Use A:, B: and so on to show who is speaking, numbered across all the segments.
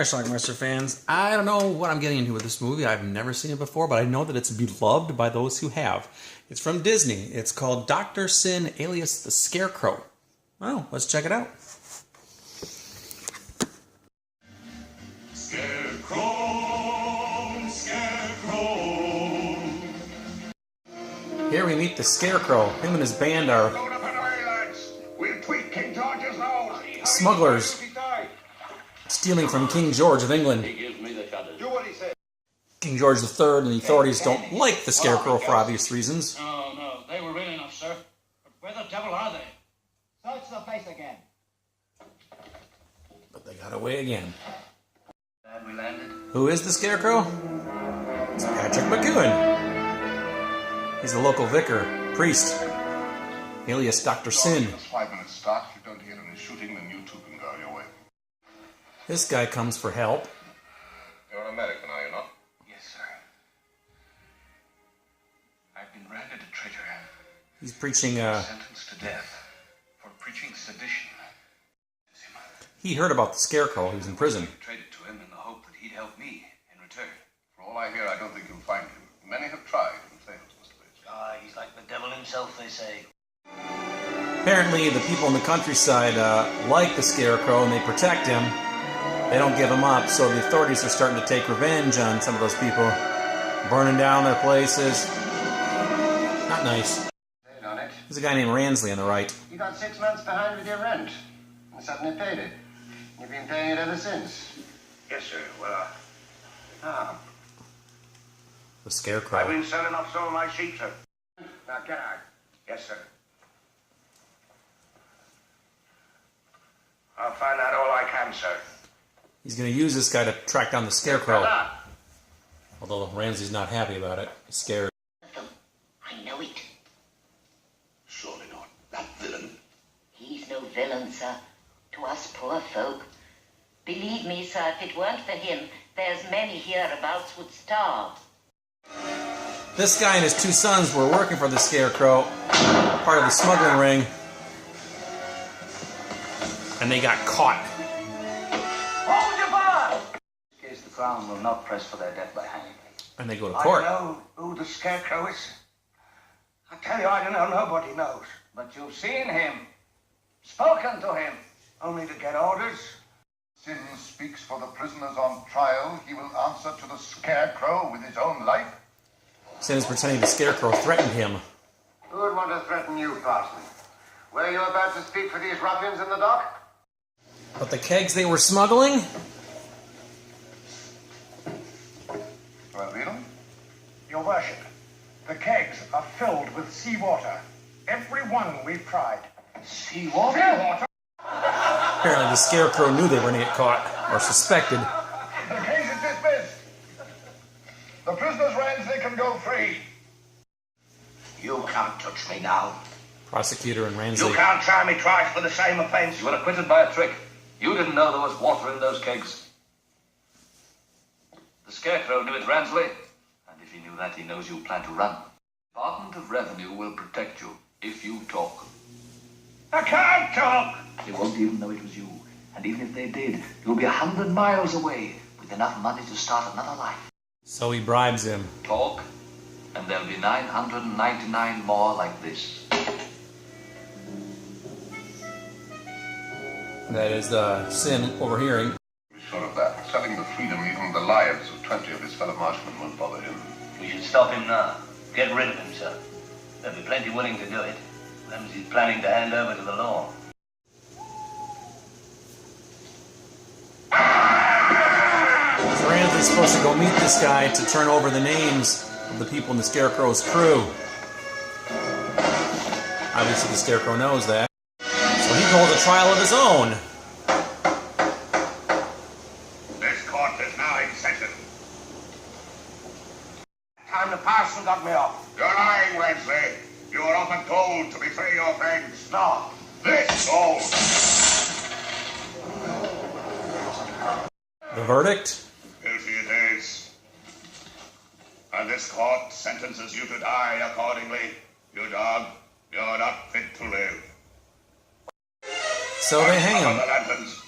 A: Alright, Schlockmeister fans, I don't know what I'm getting into with this movie. I've never seen it before, but I know that it's beloved by those who have. It's from Disney. It's called Dr. SYN, alias the Scarecrow. Well, let's check it out.
B: Scarecrow, Scarecrow.
A: Here we meet the Scarecrow. Him and his band are smugglers stealing from King George of England. King George III and the authorities don't like the Scarecrow for obvious reasons.
C: No, they were real enough, sir. But where the devil are they?
D: Search the place again.
A: But they got away again.
C: Glad we landed.
A: Who is the Scarecrow? It's Patrick McGowan. He's the local vicar, priest, alias Dr. SYN.
B: 5 minutes start. If you don't hear any shooting, then you two can go your way.
A: This guy comes for help.
B: You're an American, are you not?
C: Yes, sir. I've been branded a traitor.
A: He's preaching,
C: Sentenced to death for preaching sedition.
A: he heard about the Scarecrow. He was in prison.
C: I traded to him in the hope that he'd help me in return.
B: For all I hear, I don't think you'll find him. Many have tried and failed, Mr. Bates.
C: Ah, he's like the devil himself, they say.
A: Apparently, the people in the countryside like the Scarecrow and they protect him. They don't give him up, so the authorities are starting to take revenge on some of those people. Burning down their places. Not nice.
D: On it.
A: There's a guy named Ransley on the right.
D: You got 6 months behind with your rent. And suddenly paid it. You've been paying it ever since.
C: Yes, sir. Well,
A: The
C: I've
A: Scarecrow.
C: been selling off some of my sheep, sir.
D: Now get out.
C: Yes, sir. I'll find out all I can, sir.
A: He's going to use this guy to track down the Scarecrow. Although Ransley's not happy about it. He's scared.
E: I know it.
B: Surely not. That villain.
E: He's no villain, sir. To us poor folk. Believe me, sir, if it weren't for him, there's many hereabouts would starve.
A: This guy and his 2 sons were working for the Scarecrow, part of the smuggling ring, and they got caught.
C: Hold your bar! In case the Crown will not press for their death by hanging.
A: And they go to court.
C: I know who the Scarecrow is. I tell you, I don't know, nobody knows. But you've seen him, spoken to him, only to get orders.
B: SYN speaks for the prisoners on trial. He will answer to the Scarecrow with his own life.
A: SYN is pretending the Scarecrow threatened him.
D: Who would want to threaten you, Parson? Were you about to speak for these ruffians in the dock?
A: But the kegs they were smuggling?
B: Well, Beetle?
F: Your worship, the kegs are filled with seawater. Every one we've tried.
C: Seawater?
F: Seawater?
A: Apparently the Scarecrow knew they were going to get caught, or suspected.
F: The case is dismissed. The prisoners Ransley can go free.
C: You can't touch me now.
A: Prosecutor and
C: You
A: Ransley.
C: can't try me twice for the same offense.
G: You were acquitted by a trick. You didn't know there was water in those kegs. The Scarecrow knew it, Ransley. And if he knew that, he knows you plan to run. Department of Revenue will protect you if you talk.
F: I can't talk.
G: They won't even know it was you. And even if they did, you'll be 100 miles away with enough money to start another life.
A: So he bribes him.
G: Talk, and there'll be 999 more like this.
A: That is SYN overhearing.
B: Be sure of that. Selling the freedom, even the lives of 20 of his fellow marshmen won't bother him.
C: We should stop him now. Get rid of him, sir. There'll be plenty willing to do it. Them he's planning to hand over to the law.
A: So Ransley's supposed to go meet this guy to turn over the names of the people in the Scarecrow's crew. Obviously the Scarecrow knows that. So he holds a trial of his own.
B: This court is now in session.
C: Time the parson got me off.
B: You're lying, Ransley. You were often told to betray your friends.
C: No.
B: This gold.
A: The verdict?
B: Guilty it is. And this court sentences you to die accordingly. You dog, you're not fit to live.
A: So they hang him.
B: The lanterns.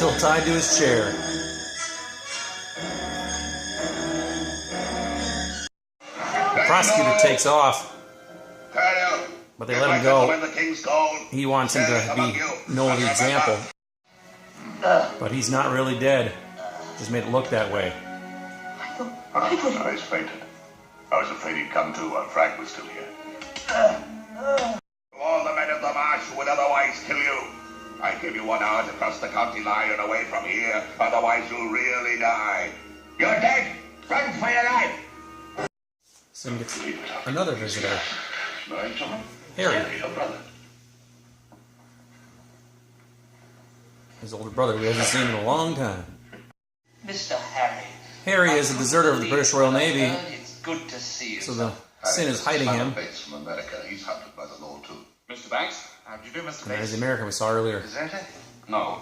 A: Still tied to his chair. The prosecutor takes off, but they let him go. He wants him to know the example. But he's not really dead. Just made it look that way.
B: He's fainted. I was afraid he'd come to while Frank was still here. All the men of the marsh who would otherwise kill you. I give you 1 hour to cross the county line and away from here, otherwise you'll really die. You're dead! Run for your life!
A: SYN gets another visitor. Harry.
B: Your brother.
A: His older brother, who he hasn't seen in a long time.
H: Mr. Harry.
A: Harry is a deserter of the British Royal Navy,
H: It's good to see you.
A: so the SYN is hiding him.
B: From America. He's hunted by the law too.
G: Mr. Banks, how do you do, Mr.
A: And there's the American we saw earlier.
D: Deserter?
G: No.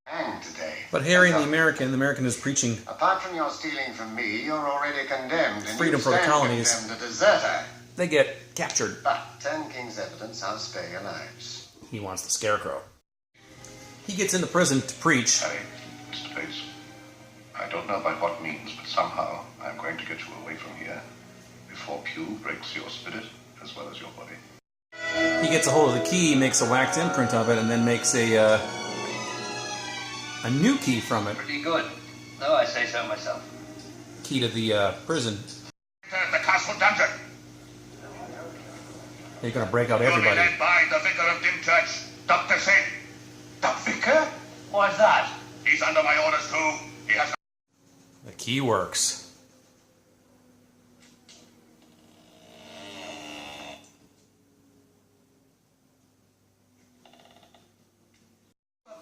D: Hanged today.
A: But Harry and the American is preaching
D: Apart from your stealing from me, you're already condemned. And
A: freedom
D: you
A: for the
D: stand
A: colonies.
D: condemned, a deserter.
A: They get captured.
D: But 10 King's evidence, I'll spare your lives.
A: He wants the Scarecrow. He gets into prison to preach.
B: Harry, Mr. Bates, I don't know by what means, but somehow I'm going to get you away from here before Pew breaks your spirit as well as your body.
A: He gets a hold of the key, makes a wax imprint of it, and then makes a new key from it.
H: Pretty good. No, I say so myself.
A: Key to the prison.
B: The castle dungeon.
A: They're going to break out
B: You'll be
A: everybody.
B: led by the vicar of Dimchurch, Dr. SYN.
C: The vicar? Why's that?
B: He's under my orders too. He has
A: The key works.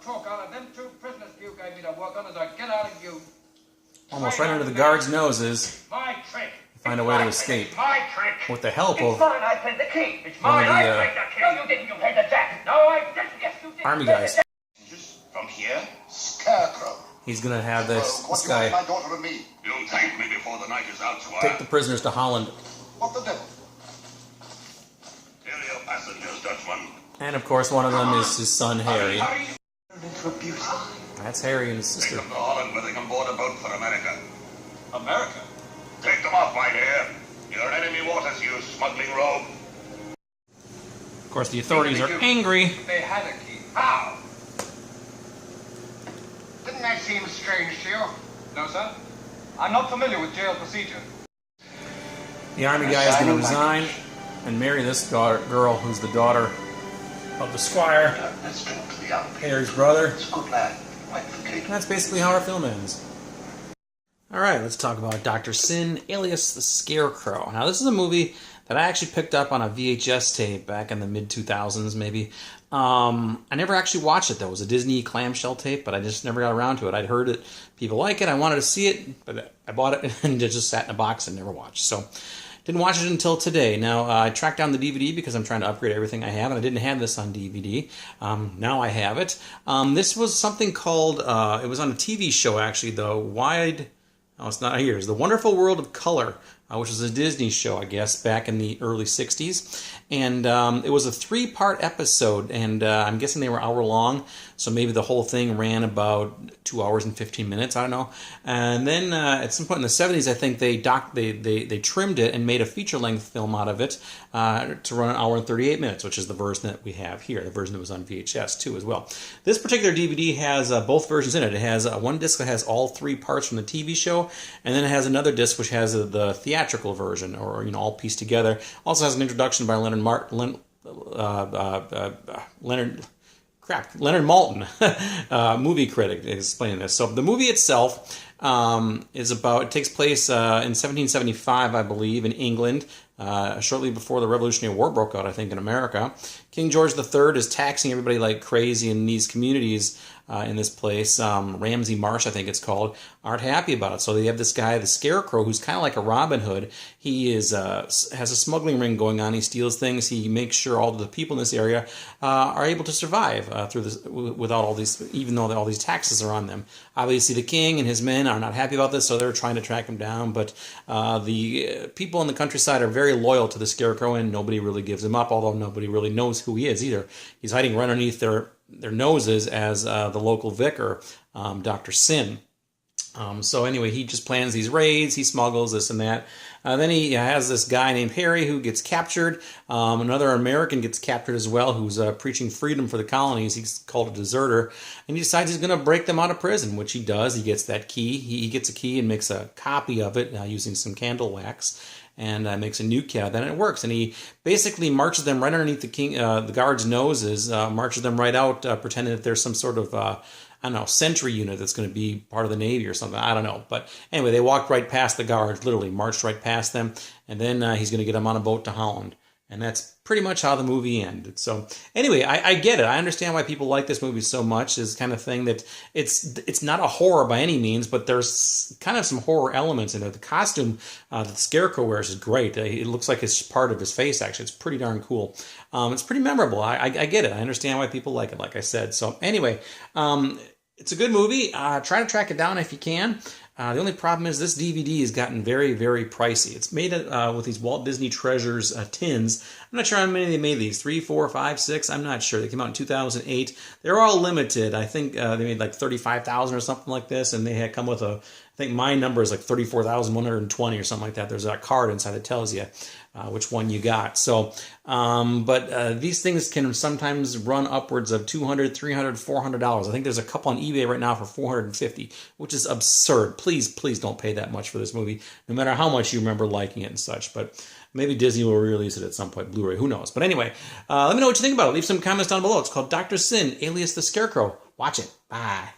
C: Talk out of them 2 prisoners you gave me to work on as I get out of you.
A: Almost right under the guards' noses.
C: My trick.
A: Find a way to escape.
C: My trick.
A: With the help
C: It's
A: of
C: mine. I played the key. It's
A: one
C: mine.
A: of
C: I
A: the
C: played the key. No, you didn't. You played the jack. No, I didn't. Yes, you did.
A: army guys.
B: from here. Scarecrow.
A: He's going to have this
B: What do you
A: guy
B: want my daughter and me? You'll thank me before the night is out, Squire.
A: take the prisoners to Holland.
B: What the devil? Here are your passengers, Dutchman.
A: And of course, one of them is his son, Harry.
B: Hurry.
C: Into a beauty.
A: That's Harry and his
B: Take
A: sister.
B: them to Holland where they can board a boat for America.
G: America?
B: Take them off, my dear. You're in enemy waters, you smuggling rogue.
A: Of course, the authorities are angry.
C: They had a key.
D: How? Didn't that seem strange to you?
C: No, sir. I'm not familiar with jail procedure.
A: The army guy is going to resign and marry this girl who's the daughter of the squire,
B: Let's drink to the young people.
A: Harry's brother.
B: It's a good lad. Wait for Kate.
A: And that's basically how our film ends. Alright, let's talk about Dr. SYN, alias the Scarecrow. Now, this is a movie that I actually picked up on a VHS tape back in the mid-2000s, maybe. I never actually watched it, though. It was a Disney clamshell tape, but I just never got around to it. I'd heard it, people like it, I wanted to see it, but I bought it and it just sat in a box and never watched. So, didn't watch it until today. Now, I tracked down the DVD because I'm trying to upgrade everything I have, and I didn't have this on DVD. Now I have it. This was something called, it was on a TV show, actually, oh, it's not here. It's The Wonderful World of Color, which was a Disney show, I guess, back in the early 60s. And it was a 3-part episode, and I'm guessing they were hour long, so maybe the whole thing ran about 2 hours and 15 minutes, I don't know. And then at some point in the 70s, I think they trimmed it and made a feature-length film out of it to run an hour and 38 minutes, which is the version that we have here, the version that was on VHS too as well. This particular DVD has both versions in it. It has one disc that has all 3 parts from the TV show, and then it has another disc which has the theatrical version, or all pieced together. Also has an introduction by Leonard Maltin, movie critic, explaining this. So the movie itself it takes place in 1775, I believe, in England, shortly before the Revolutionary War broke out, I think, in America. King George III is taxing everybody like crazy in these communities in this place. Ramsey Marsh, I think it's called, aren't happy about it. So they have this guy, the Scarecrow, who's kind of like a Robin Hood. He has a smuggling ring going on. He steals things. He makes sure all the people in this area are able to survive through this without all these, even though all these taxes are on them. Obviously, the king and his men are not happy about this, so they're trying to track him down. But the people in the countryside are very loyal to the Scarecrow, and nobody really gives him up, although nobody really knows who he is either. He's hiding right underneath noses as the local vicar, Dr. SYN. So anyway, he just plans these raids, he smuggles this and that. Then he has this guy named Harry who gets captured. Another American gets captured as well who's preaching freedom for the colonies. He's called a deserter. And he decides he's going to break them out of prison, which he does. He gets that key. He gets a key and makes a copy of it using some candle wax. And makes a new key out of that, and it works. And he basically marches them right underneath the guards' noses, marches them right out, pretending that there's some sort of I don't know, sentry unit that's going to be part of the Navy or something. I don't know. But anyway, they walked right past the guards, literally marched right past them. And then he's going to get them on a boat to Holland. And that's pretty much how the movie ended. So anyway, I get it. I understand why people like this movie so much. It's kind of thing that it's not a horror by any means, but there's kind of some horror elements in it. The costume that the Scarecrow wears is great. It looks like it's part of his face, actually. It's pretty darn cool. It's pretty memorable. I get it. I understand why people like it, like I said. So anyway, it's a good movie. Try to track it down if you can. The only problem is this DVD has gotten very, very pricey. It's made with these Walt Disney Treasures tins. I'm not sure how many they made these. 3, 4, 5, 6. I'm not sure. They came out in 2008. They're all limited. I think they made like 35,000 or something like this, and they had come with I think my number is like 34,120 or something like that. There's a card inside that tells you which one you got. So, but these things can sometimes run upwards of $200, $300, $400. I think there's a couple on eBay right now for $450, which is absurd. Please don't pay that much for this movie, no matter how much you remember liking it and such. But maybe Disney will release it at some point, Blu-ray. Who knows? But anyway, let me know what you think about it. Leave some comments down below. It's called Dr. SYN, Alias the Scarecrow. Watch it. Bye.